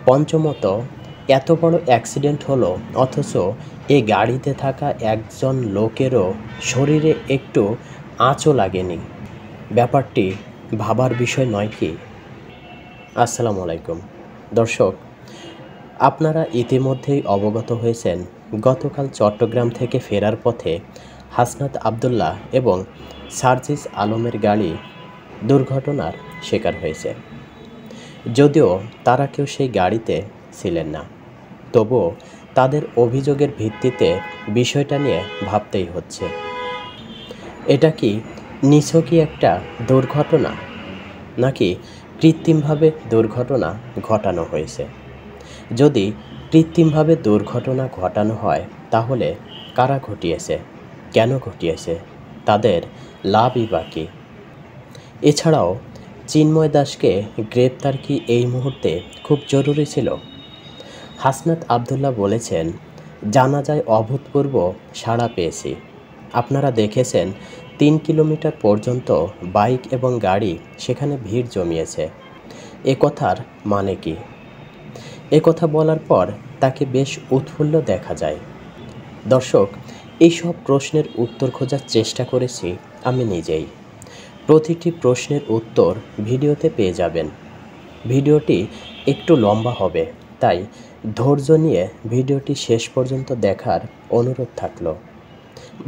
পঞ্চমত, এত বড় অ্যাক্সিডেন্ট হলো অথচ এ গাড়িতে থাকা একজন লোকেরও শরীরে একটু আঁচও লাগেনি। ব্যাপারটি ভাবার বিষয় নয় কি? আসসালামু আলাইকুম দর্শক, আপনারা ইতিমধ্যেই অবগত হয়েছেন গতকাল চট্টগ্রাম থেকে ফেরার পথে হাসনাত আবদুল্লাহ এবং সার্জিস আলমের গাড়ি দুর্ঘটনার শিকার হয়েছে। যদিও তারা কেউ সেই গাড়িতে ছিলেন না, তবুও তাদের অভিযোগের ভিত্তিতে বিষয়টা নিয়ে ভাবতেই হচ্ছে, এটা কি নিছকই একটা দুর্ঘটনা নাকি কৃত্রিমভাবে দুর্ঘটনা ঘটানো হয়েছে? যদি কৃত্রিমভাবে দুর্ঘটনা ঘটানো হয় তাহলে কারা ঘটিয়েছে, কেন ঘটিয়েছে, তাদের লাভই বা কী? এছাড়াও চিন্ময় দাসকে গ্রেপ্তার কি এই মুহূর্তে খুব জরুরি ছিল? হাসনাত আবদুল্লাহ বলেছেন, জানাজায় অভূতপূর্ব সাড়া পেয়েছি। আপনারা দেখেছেন 3 কিলোমিটার পর্যন্ত বাইক এবং গাড়ি সেখানে ভিড় জমিয়েছে। এ কথার মানে কি? এ কথা বলার পর তাকে বেশ উৎফুল্ল দেখা যায়। দর্শক, এইসব প্রশ্নের উত্তর খোঁজার চেষ্টা করেছি আমি নিজেই। প্রতিটি প্রশ্নের উত্তর ভিডিওতে পেয়ে যাবেন। ভিডিওটি একটু লম্বা হবে, তাই ধৈর্য নিয়ে ভিডিওটি শেষ পর্যন্ত দেখার অনুরোধ থাকলো।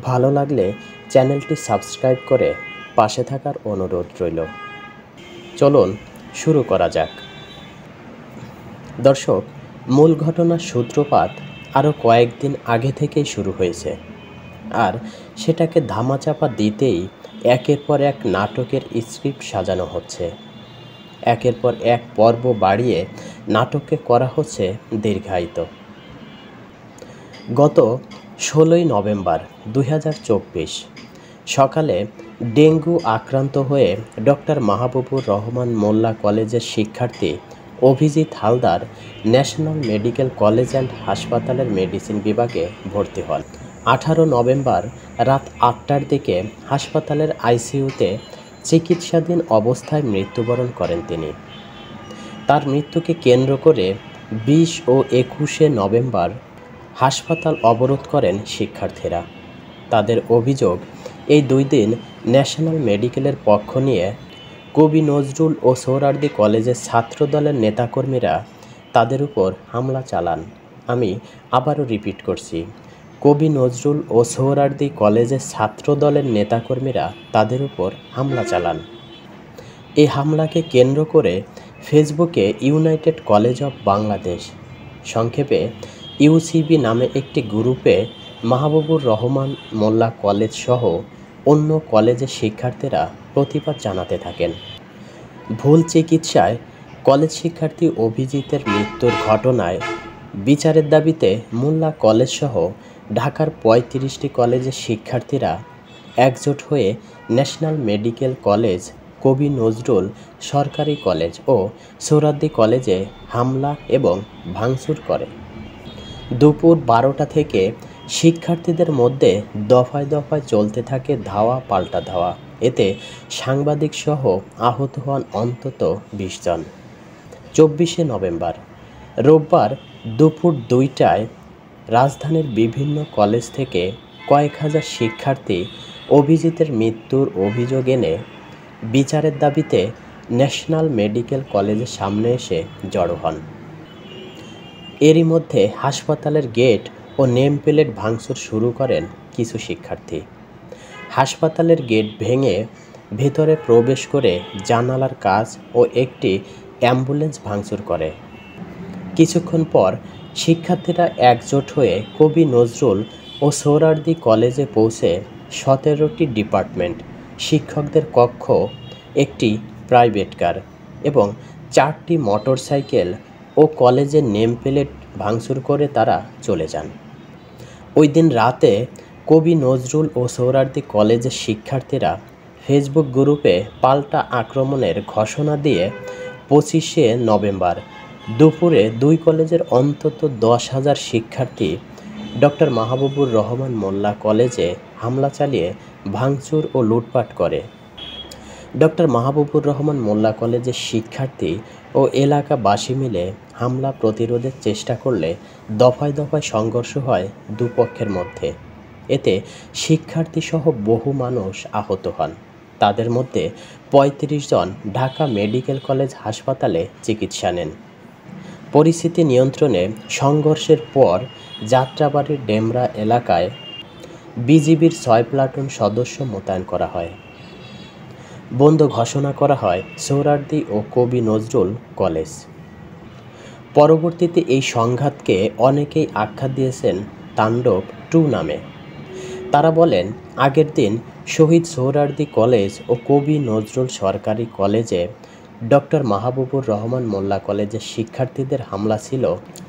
ভালো লাগলে চ্যানেলটি সাবস্ক্রাইব করে পাশে থাকার অনুরোধ রইল। চলুন শুরু করা যাক। দর্শক, মূল ঘটনার সূত্রপাত আরও কয়েকদিন আগে থেকেই শুরু হয়েছে, আর সেটাকে ধামাচাপা দিতেই একের পর এক নাটকের স্ক্রিপ্ট সাজানো হচ্ছে। একের পর এক পর্ব বাড়িয়ে নাটককে করা হচ্ছে দীর্ঘায়িত। গত 16ই নভেম্বর 2024 সকালে ডেঙ্গু আক্রান্ত হয়ে ডক্টর মাহবুবুর রহমান মোল্লা কলেজের শিক্ষার্থী Abhijit Haldar national medical college and হাসপাতালের মেডিসিন বিভাগে ভর্তি হন। 18 নভেম্বর রাত 8টার দিকে হাসপাতালের আইসিইউতে চিকিৎসাধীন অবস্থায় মৃত্যুবরণ করেন তিনি। তার মৃত্যুকে কেন্দ্র করে 20 ও 21শে নভেম্বর হাসপাতাল অবরোধ করেন শিক্ষার্থীরা। তাদের অভিযোগ, এই 2 দিন ন্যাশনাল মেডিকেলের পক্ষ নিয়ে কবি নজরুল ও সোহরাওয়ার্দী কলেজের ছাত্রদলের নেতাকর্মীরা তাদের উপর হামলা চালান। আমি আবারও রিপিট করছি, কবি নজরুল ও সোহরাওয়ার্দী কলেজের ছাত্রদলের নেতাকর্মীরা তাদের উপর হামলা চালান। এই হামলাকে কেন্দ্র করে ফেসবুকে ইউনাইটেড কলেজ অব বাংলাদেশ, সংক্ষেপে ইউসিবি নামে একটি গ্রুপে মাহবুবুর রহমান মোল্লা কলেজ সহ অন্য কলেজের শিক্ষার্থীরা প্রতিবাদ জানাতে থাকেন। ভুল চিকিৎসায় কলেজ শিক্ষার্থী অভিজিতের মৃত্যুর ঘটনায় বিচারের দাবিতে মোল্লা কলেজ সহ ঢাকার 35টি কলেজের শিক্ষার্থীরা একজোট হয়ে ন্যাশনাল মেডিকেল কলেজ, কবি নজরুল সরকারি কলেজ ও সোহরাওয়ার্দী কলেজে হামলা এবং ভাঙচুর করে। দুপুর 12টা থেকে শিক্ষার্থীদের মধ্যে দফায় দফায় চলতে থাকে ধাওয়া পাল্টা ধাওয়া। এতে সাংবাদিক সহ আহত হন অন্তত 20 জন। 24শে নভেম্বর রোববার দুপুর 2টায় রাজধানীর বিভিন্ন কলেজ থেকে কয়েক হাজার শিক্ষার্থী অভিজিতের মৃত্যুর অভিযোগ এনে বিচারের দাবিতে ন্যাশনাল মেডিকেল কলেজের সামনে এসে জড়ো হন। এরই মধ্যে হাসপাতালের গেট ও নেম প্লেট ভাঙচুর শুরু করেন কিছু শিক্ষার্থী। হাসপাতালের গেট ভেঙে ভেতরে প্রবেশ করে জানালার কাচ ও একটি অ্যাম্বুলেন্স ভাঙচুর করে। কিছুক্ষণ পর শিক্ষার্থীরা একজোট হয়ে কবি নজরুল ও সোহরাওয়ার্দী কলেজে পৌঁছে 17টি ডিপার্টমেন্ট, শিক্ষকদের কক্ষ, একটি প্রাইভেট কার এবং 4টি মোটরসাইকেল ও কলেজের নেম প্লেট ভাঙচুর করে তারা চলে যান। ওই দিন রাতে কবি নজরুল ও সোহরাওয়ার্দী কলেজের শিক্ষার্থীরা ফেসবুক গ্রুপে পাল্টা আক্রমণের ঘোষণা দিয়ে 25শে নভেম্বর দুপুরে 2 কলেজের অন্তত 10,000 শিক্ষার্থী ডক্টর মাহবুবুর রহমান মোল্লা কলেজে হামলা চালিয়ে ভাঙচুর ও লুটপাট করে। ডক্টর মাহবুবুর রহমান মোল্লা কলেজের শিক্ষার্থী ও এলাকাবাসী মিলে হামলা প্রতিরোধের চেষ্টা করলে দফায় দফায় সংঘর্ষ হয় দুপক্ষের মধ্যে। এতে শিক্ষার্থীসহ বহু মানুষ আহত হন। তাদের মধ্যে ৩৫ জন ঢাকা মেডিকেল কলেজ হাসপাতালে চিকিৎসা নেন। পরিস্থিতি নিয়ন্ত্রণে সংঘর্ষের পর যাত্রাবাড়ির ডেমরা এলাকায় বিজিবির ৬ প্লাটুন সদস্য মোতায়েন করা হয়। বন্ধ ঘোষণা করা হয় সোহরাওয়ার্দী ও কবি নজরুল কলেজ। পরবর্তীতে এই সংঘাতকে অনেকেই আখ্যা দিয়েছেন তাণ্ডব 2 নামে। তারা বলেন, আগের দিন শহীদ সোহরাওয়ার্দী কলেজ ও কবি নজরুল সরকারি কলেজে ডক্টর মাহবুবুর রহমান মোল্লা কলেজের শিক্ষার্থীদের হামলা ছিল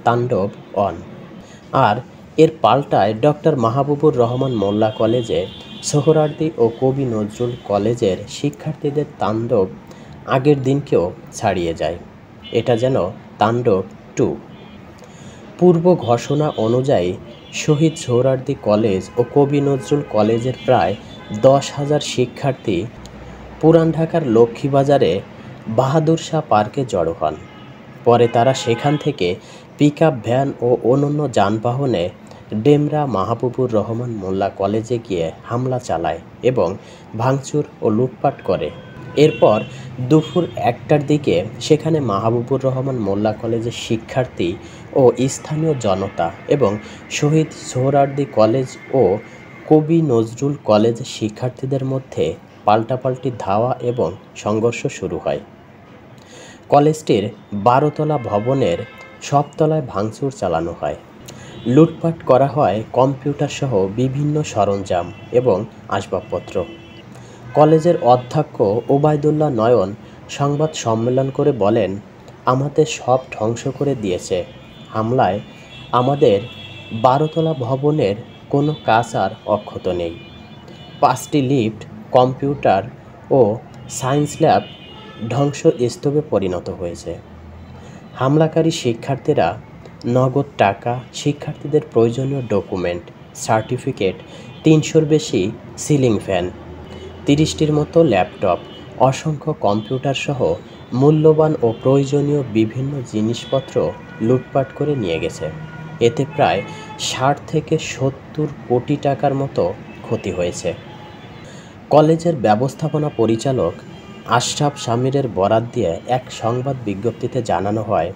তাণ্ডব 1, আর এর পাল্টায় ডক্টর মাহবুবুর রহমান মোল্লা কলেজে সোহরাওয়ার্দী ও কবি নজরুল কলেজের শিক্ষার্থীদের তাণ্ডব আগের দিনকেও ছাড়িয়ে যায়। এটা যেন তাণ্ডব 2। পূর্ব ঘোষণা অনুযায়ী শহীদ সোহরাওয়ার্দী কলেজ ও কবি নজরুল কলেজের প্রায় 10,000 শিক্ষার্থী পুরান ঢাকার লক্ষ্মীবাজারে বাহাদুর শাহ পার্কে জড়ো হন। পরে তারা সেখান থেকে পিকআপ ভ্যান ও অন্যান্য যানবাহনে ডেমরা মাহবুবুর রহমান মোল্লা কলেজে গিয়ে হামলা চালায় এবং ভাঙচুর ও লুটপাট করে। এরপর দুপুর 1টার দিকে সেখানে মাহবুবুর রহমান মোল্লা কলেজের শিক্ষার্থী ও স্থানীয় জনতা এবং শহীদ সোহরাওয়ার্দী কলেজ ও কবি নজরুল কলেজের শিক্ষার্থীদের মধ্যে পাল্টাপাল্টি ধাওয়া এবং সংঘর্ষ শুরু হয়। কলেজটির 12 তলা ভবনের সব তলায় ভাঙচুর চালানো হয়। লুটপাট করা হয় কম্পিউটার সহ বিভিন্ন সরঞ্জাম এবং আসবাবপত্র। কলেজের অধ্যক্ষ ওবায়দুল্লাহ নয়ন সংবাদ সম্মেলন করে বলেন, আমাদের সব ধ্বংস করে দিয়েছে। হামলায় আমাদের 12 তলা ভবনের কোনো কাজ আর অক্ষত নেই। 5টি লিফট, কম্পিউটার ও সায়েন্স ল্যাব ধ্বংসস্তূপে পরিণত হয়েছে। হামলাকারী শিক্ষার্থীরা নগদ টাকা, শিক্ষার্থীদের প্রয়োজনীয় ডকুমেন্ট, সার্টিফিকেট, 300-র বেশি সিলিং ফ্যান, 30টির মতো ল্যাপটপ, অসংখ্য কম্পিউটার সহ মূল্যবান ও প্রয়োজনীয় বিভিন্ন জিনিসপত্র লুটপাট করে নিয়ে গেছে। এতে প্রায় 60 থেকে 70 কোটি টাকার মতো ক্ষতি হয়েছে। কলেজের ব্যবস্থাপনা পরিচালক আশরাফ সামিরের বরাত দিয়ে এক সংবাদ বিজ্ঞপ্তিতে জানানো হয়,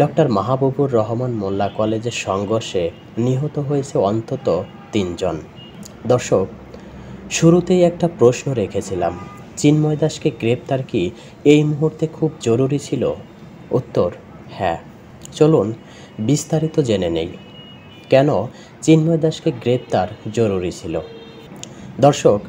ডক্টর মাহবুবুর রহমান মোল্লা কলেজের সংঘর্ষে নিহত হয়েছে অন্তত 3 জন। দর্শক, শুরুতেই একটা প্রশ্ন রেখেছিলাম, চিন্ময় দাসকে গ্রেপ্তার কি এই মুহূর্তে খুব জরুরি ছিল? উত্তর হ্যাঁ। চলুন বিস্তারিত জেনে নেই কেন চিন্ময় দাসকে গ্রেপ্তার জরুরি ছিল। দর্শক,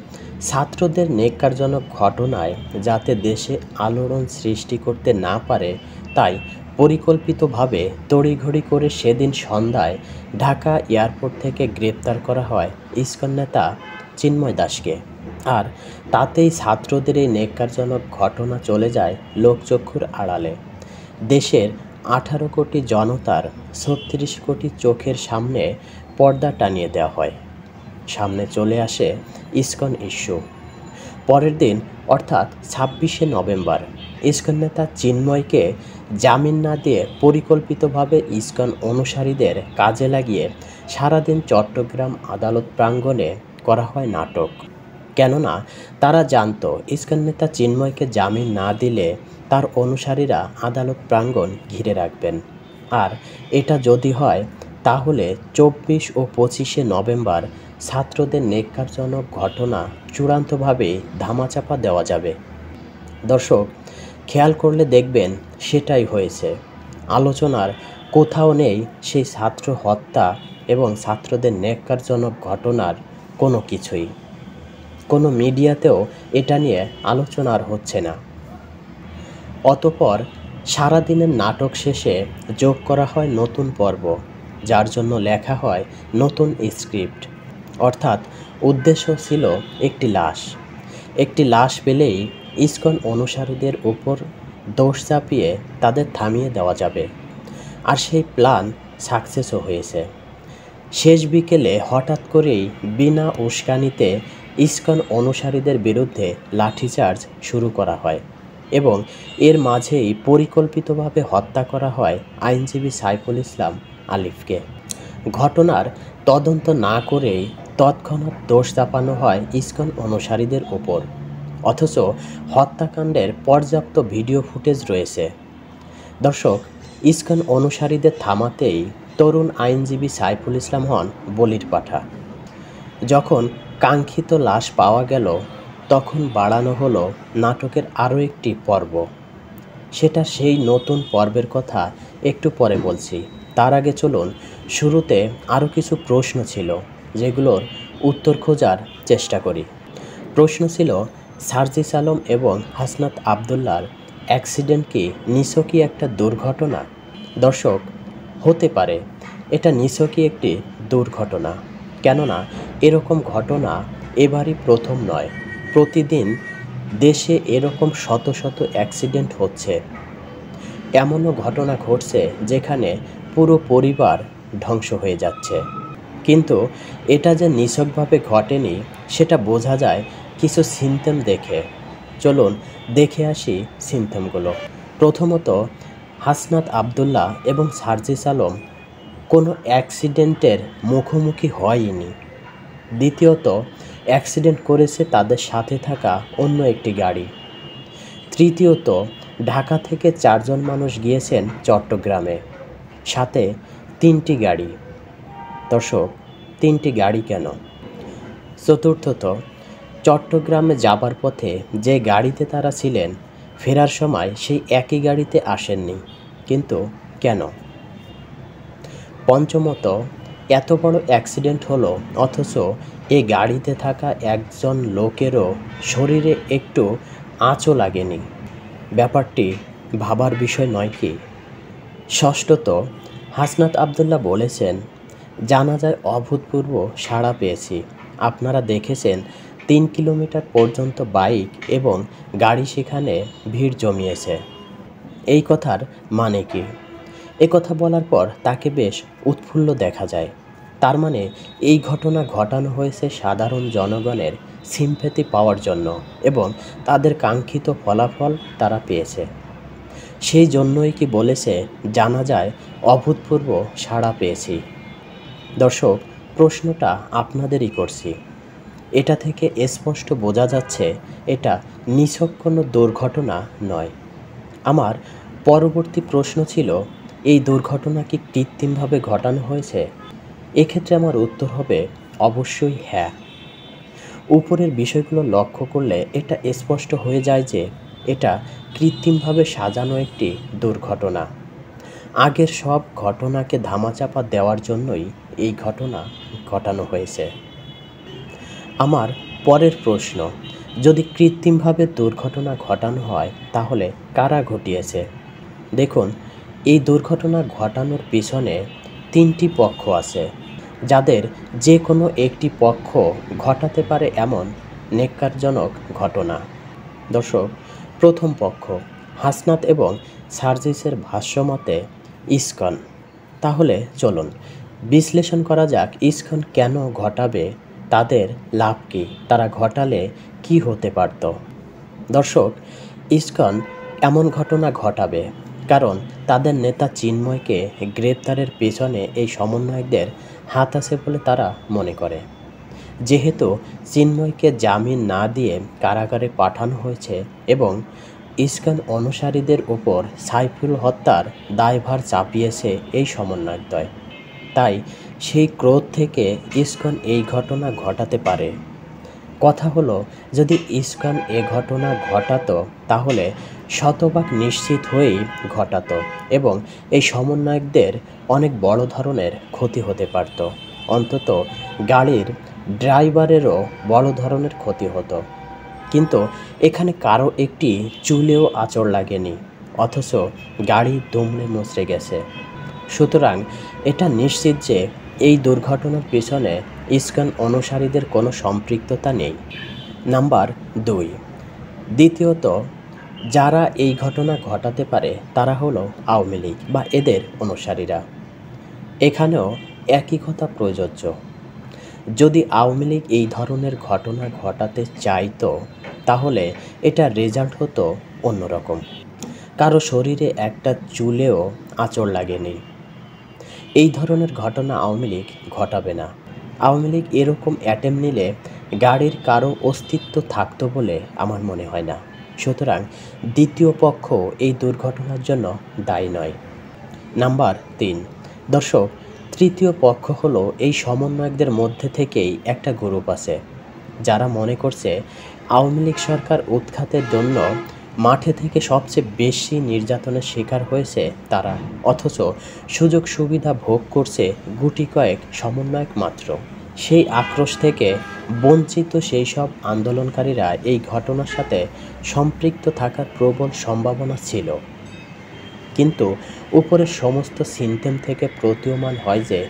ছাত্রদের ন্যাক্কারজনক ঘটনায় যাতে দেশে আলোড়ন সৃষ্টি করতে না পারে তাই পরিকল্পিতভাবে তড়িঘড়ি করে সেদিন সন্ধ্যায় ঢাকা এয়ারপোর্ট থেকে গ্রেপ্তার করা হয় ইসকন নেতা চিন্ময় দাসকে। আর তাতেই ছাত্রদের এই ন্যাক্কারজনক ঘটনা চলে যায় লোকচক্ষুর আড়ালে। দেশের 18 কোটি জনতার 36 কোটি চোখের সামনে পর্দা টানিয়ে দেওয়া হয়। সামনে চলে আসে ইসকন ইস্যু। পরের দিন অর্থাৎ 26শে নভেম্বর ইসকন নেতা চিন্ময়কে জামিন না দিয়ে পরিকল্পিতভাবে ইসকন অনুসারীদের কাজে লাগিয়ে সারাদিন চট্টগ্রাম আদালত প্রাঙ্গণে করা হয় নাটক। কেননা তারা জানতো ইসকন নেতা চিন্ময়কে জামিন না দিলে তার অনুসারীরা আদালত প্রাঙ্গণ ঘিরে রাখবেন। আর এটা যদি হয় তাহলে 24 ও 25শে নভেম্বর ছাত্রদের ন্যাক্কারজনক ঘটনা চূড়ান্তভাবে ধামাচাপা দেওয়া যাবে। দর্শক, খেয়াল করলে দেখবেন সেটাই হয়েছে। আলোচনার কোথাও নেই সেই ছাত্র হত্যা এবং ছাত্রদের ন্যাক্কারজনক ঘটনার কোনো কিছুই। কোনো মিডিয়াতেও এটা নিয়ে আলোচনা আর হচ্ছে না। অতঃপর সারাদিনের নাটক শেষে যোগ করা হয় নতুন পর্ব, যার জন্য লেখা হয় নতুন স্ক্রিপ্ট। অর্থাৎ উদ্দেশ্য ছিল একটি লাশ পেলেই ইসকন অনুসারীদের উপর দোষ চাপিয়ে তাদের থামিয়ে দেওয়া যাবে। আর সেই প্ল্যান সাকসেসও হয়েছে। শেষ বিকেলে হঠাৎ করেই বিনা উস্কানিতে ইসকন অনুসারীদের বিরুদ্ধে লাঠিচার্জ শুরু করা হয় এবং এর মাঝেই পরিকল্পিতভাবে হত্যা করা হয় আইনজীবী সাইফুল ইসলাম আলিফকে। ঘটনার তদন্ত না করেই তৎক্ষণাৎ দোষ চাপানো হয় ইসকন অনুসারীদের উপর, অথচ হত্যাকাণ্ডের পর্যাপ্ত ভিডিও ফুটেজ রয়েছে। দর্শক, ইসকন অনুসারীদের থামাতেই তরুণ আইনজীবী সাইফুল ইসলাম হন বলির পাঠা। যখন কাঙ্ক্ষিত লাশ পাওয়া গেল, তখন বাড়ানো হলো নাটকের আরও একটি পর্ব। সেটা সেই নতুন পর্বের কথা একটু পরে বলছি। তার আগে চলুন শুরুতে আরও কিছু প্রশ্ন ছিল, যেগুলোর উত্তর খোঁজার চেষ্টা করি। প্রশ্ন ছিল, সার্জিস আলম এবং হাসনাত আবদুল্লার অ্যাক্সিডেন্ট কি নিছকই একটা দুর্ঘটনা? দর্শক, হতে পারে এটা নিছকই একটি দুর্ঘটনা, কেননা এরকম ঘটনা এবারই প্রথম নয়। প্রতিদিন দেশে এরকম শত শত অ্যাক্সিডেন্ট হচ্ছে। এমনও ঘটনা ঘটছে যেখানে পুরো পরিবার ধ্বংস হয়ে যাচ্ছে। কিন্তু এটা যে নিছকভাবে ঘটেনি সেটা বোঝা যায় কিছু সিমটম দেখে। চলুন দেখে আসি সিমটমগুলো। প্রথমত, হাসনাত আবদুল্লাহ এবং সার্জিস আলম কোনো অ্যাক্সিডেন্টের মুখোমুখি হয়নি। দ্বিতীয়ত, অ্যাক্সিডেন্ট করেছে তাদের সাথে থাকা অন্য একটি গাড়ি। তৃতীয়ত, ঢাকা থেকে 4 জন মানুষ গিয়েছেন চট্টগ্রামে, সাথে 3টি গাড়ি। দর্শক, 3টি গাড়ি কেন? চতুর্থত, চট্টগ্রামে যাবার পথে যে গাড়িতে তারা ছিলেন, ফেরার সময় সেই একই গাড়িতে আসেননি। কিন্তু কেন? পঞ্চমত, এত বড় অ্যাক্সিডেন্ট হলো, অথচ এই গাড়িতে থাকা একজন লোকেরও শরীরে একটু আঁচও লাগেনি। ব্যাপারটি ভাবার বিষয় নয় কি? ষষ্ঠত, হাসনাত আবদুল্লাহ বলেছেন, জানাজায় অভূতপূর্ব সাড়া পেয়েছি। আপনারা দেখেছেন 3 কিলোমিটার পর্যন্ত বাইক এবং গাড়ি সেখানে ভিড় জমিয়েছে। এই কথার মানে কি? এ কথা বলার পর তাকে বেশ উৎফুল্ল দেখা যায়। তার মানে এই ঘটনা ঘটানো হয়েছে সাধারণ জনগণের সিম্প্যাথি পাওয়ার জন্য এবং তাদের কাঙ্ক্ষিত ফলাফল তারা পেয়েছে। সেই জন্যই কি বলেছে জানাজায় অভূতপূর্ব সাড়া পেয়েছি? দর্শক, প্রশ্নটা আপনাদেরই করছি। এটা থেকে স্পষ্ট বোঝা যাচ্ছে এটা নিছক কোনো দুর্ঘটনা নয়। আমার পরবর্তী প্রশ্ন ছিল, এই দুর্ঘটনা কি কৃত্রিমভাবে ঘটানো হয়েছে? এক্ষেত্রে আমার উত্তর হবে অবশ্যই হ্যাঁ। উপরের বিষয়গুলো লক্ষ্য করলে এটা স্পষ্ট হয়ে যায় যে এটা কৃত্রিমভাবে সাজানো একটি দুর্ঘটনা। আগের সব ঘটনাকে ধামাচাপা দেওয়ার জন্যই এই ঘটনা ঘটানো হয়েছে। আমার পরের প্রশ্ন, যদি কৃত্রিমভাবে দুর্ঘটনা ঘটানো হয় তাহলে কারা ঘটিয়েছে? দেখুন, এই দুর্ঘটনা ঘটানোর পিছনে 3টি পক্ষ আছে, যাদের যে কোনো একটি পক্ষ ঘটাতে পারে এমন ন্যক্কারজনক ঘটনা। দর্শক, প্রথম পক্ষ হাসনাত এবং সার্জিসের ভাষ্যমতে ইসকন। তাহলে চলুন বিশ্লেষণ করা যাক, ইসকন কেন ঘটাবে, তাদের লাভ কী, তারা ঘটালে কি হতে পারত। দর্শক, ইসকন এমন ঘটনা ঘটাবে কারণ তাদের নেতা চিন্ময়কে গ্রেপ্তারের পেছনে এই সমন্বয়কদের হাত আছে বলে তারা মনে করে। যেহেতু চিন্ময়কে জামিন না দিয়ে কারাগারে পাঠানো হয়েছে এবং ইসকন অনুসারীদের উপর সাইফুল হত্যার দায়ভার চাপিয়েছে এই সমন্বয়কদ্বয়, তাই সেই ক্রোধ থেকে ইসকন এই ঘটনা ঘটাতে পারে। কথা হলো, যদি ইসকন এ ঘটনা ঘটাতো তাহলে শতভাগ নিশ্চিত হয়েই ঘটাতো এবং এই সমন্বয়কদের অনেক বড় ধরনের ক্ষতি হতে পারত। অন্তত গাড়ির ড্রাইভারেরও বড় ধরনের ক্ষতি হতো। কিন্তু এখানে কারো একটি চুলেও আঁচড় লাগেনি, অথচ গাড়ি দুমড়ে মুচড়ে গেছে। সুতরাং এটা নিশ্চিত যে এই দুর্ঘটনার পিছনে ইসকন অনুসারীদের কোনো সম্পৃক্ততা নেই। নাম্বার 2, দ্বিতীয়ত, যারা এই ঘটনা ঘটাতে পারে তারা হলো আওয়ামী লীগ বা এদের অনুসারীরা। এখানেও একই কথা প্রযোজ্য। যদি আওয়ামী লীগ এই ধরনের ঘটনা ঘটাতে চাইতো তাহলে এটার রেজাল্ট হতো অন্যরকম। কারো শরীরে একটা চুলেও আঁচড় লাগেনি। এই ধরনের ঘটনা আওয়ামী লীগ ঘটাবে না। আওয়ামী লীগ এরকম অ্যাটেম্প নিলে গাড়ির কারো অস্তিত্ব থাকতো বলে আমার মনে হয় না। সুতরাং দ্বিতীয় পক্ষ এই দুর্ঘটনার জন্য দায়ী নয়। নাম্বার 3, দর্শক, তৃতীয় পক্ষ হলো এই সমন্বয়কদের মধ্যে থেকেই একটা গ্রুপ আছে যারা মনে করছে আওয়ামী লীগ সরকার উৎখাতের জন্য মাঠে থেকে সবচেয়ে বেশি নির্যাতনের শিকার হয়েছে তারা, অথচ সুযোগ সুবিধা ভোগ করছে গুটি কয়েক সমন্বয়ক মাত্র। সেই আক্রোশ থেকে বঞ্চিত সেই সব আন্দোলনকারীরা এই ঘটনার সাথে সম্পৃক্ত থাকার প্রবল সম্ভাবনা ছিল। কিন্তু উপরের সমস্ত সিনটেম থেকে প্রতীয়মান হয় যে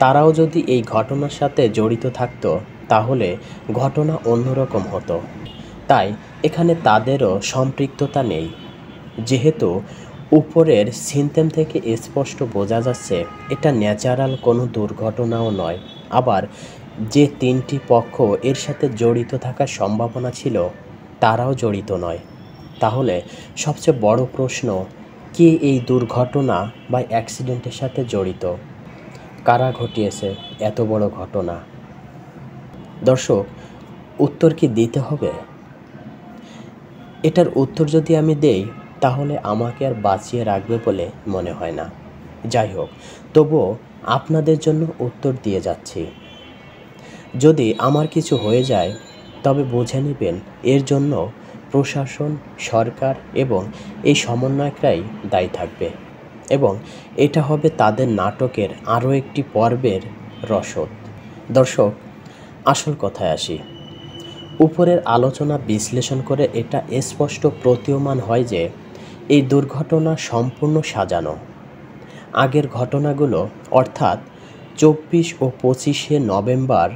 তারাও যদি এই ঘটনার সাথে জড়িত থাকতো তাহলে ঘটনা অন্যরকম হতো। তাই এখানে তাদেরও সম্পৃক্ততা নেই। যেহেতু উপরের সিনটেম থেকে স্পষ্ট বোঝা যাচ্ছে এটা ন্যাচারাল কোনো দুর্ঘটনাও নয়, আবার যে 3টি পক্ষ এর সাথে জড়িত থাকার সম্ভাবনা ছিল তারাও জড়িত নয়, তাহলে সবচেয়ে বড় প্রশ্ন, কে এই দুর্ঘটনা বা অ্যাক্সিডেন্টের সাথে জড়িত? কারা ঘটিয়েছে এত বড় ঘটনা? দর্শক, উত্তর কি দিতে হবে? এটার উত্তর যদি আমি দেই তাহলে আমাকে আর বাঁচিয়ে রাখবে বলে মনে হয় না। যাই হোক, তবুও আপনাদের জন্য উত্তর দিয়ে যাচ্ছি। যদি আমার কিছু হয়ে যায় তবে বুঝে নেবেন এর জন্য প্রশাসন, সরকার এবং এই সমন্বয়করাই দায়ী থাকবে, এবং এটা হবে তাদের নাটকের আরও একটি পর্বের রসদ। দর্শক, আসল কথায় আসি। উপরের আলোচনা বিশ্লেষণ করে এটা স্পষ্ট প্রতীয়মান হয় যে এই দুর্ঘটনা সম্পূর্ণ সাজানো। আগের ঘটনাগুলো অর্থাৎ 24 ও 25শে নভেম্বর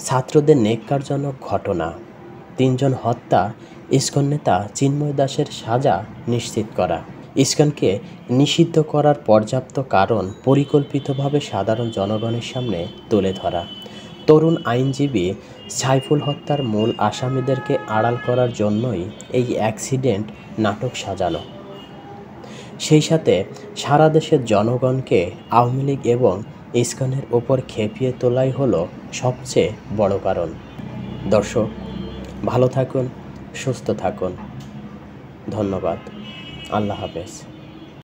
ছাত্রদের ন্যাক্কারজনক ঘটনা, 3 জন হত্যা, ইসকন নেতা চিন্ময় দাসের সাজা নিশ্চিত করা, ইসকনকে নিষিদ্ধ করার পর্যাপ্ত কারণ পরিকল্পিতভাবে সাধারণ জনগণের সামনে তুলে ধরা, তরুণ আইনজীবী সাইফুল হত্যার মূল আসামিদেরকে আড়াল করার জন্যই এই অ্যাক্সিডেন্ট নাটক সাজানো, সেই সাথে সারা দেশের জনগণকে আওয়ামী লীগ এবং ইসকনের ওপর খেপিয়ে তোলাই হলো সবচেয়ে বড় কারণ। দর্শক, ভালো থাকুন, সুস্থ থাকুন। ধন্যবাদ। আল্লাহ হাফেজ।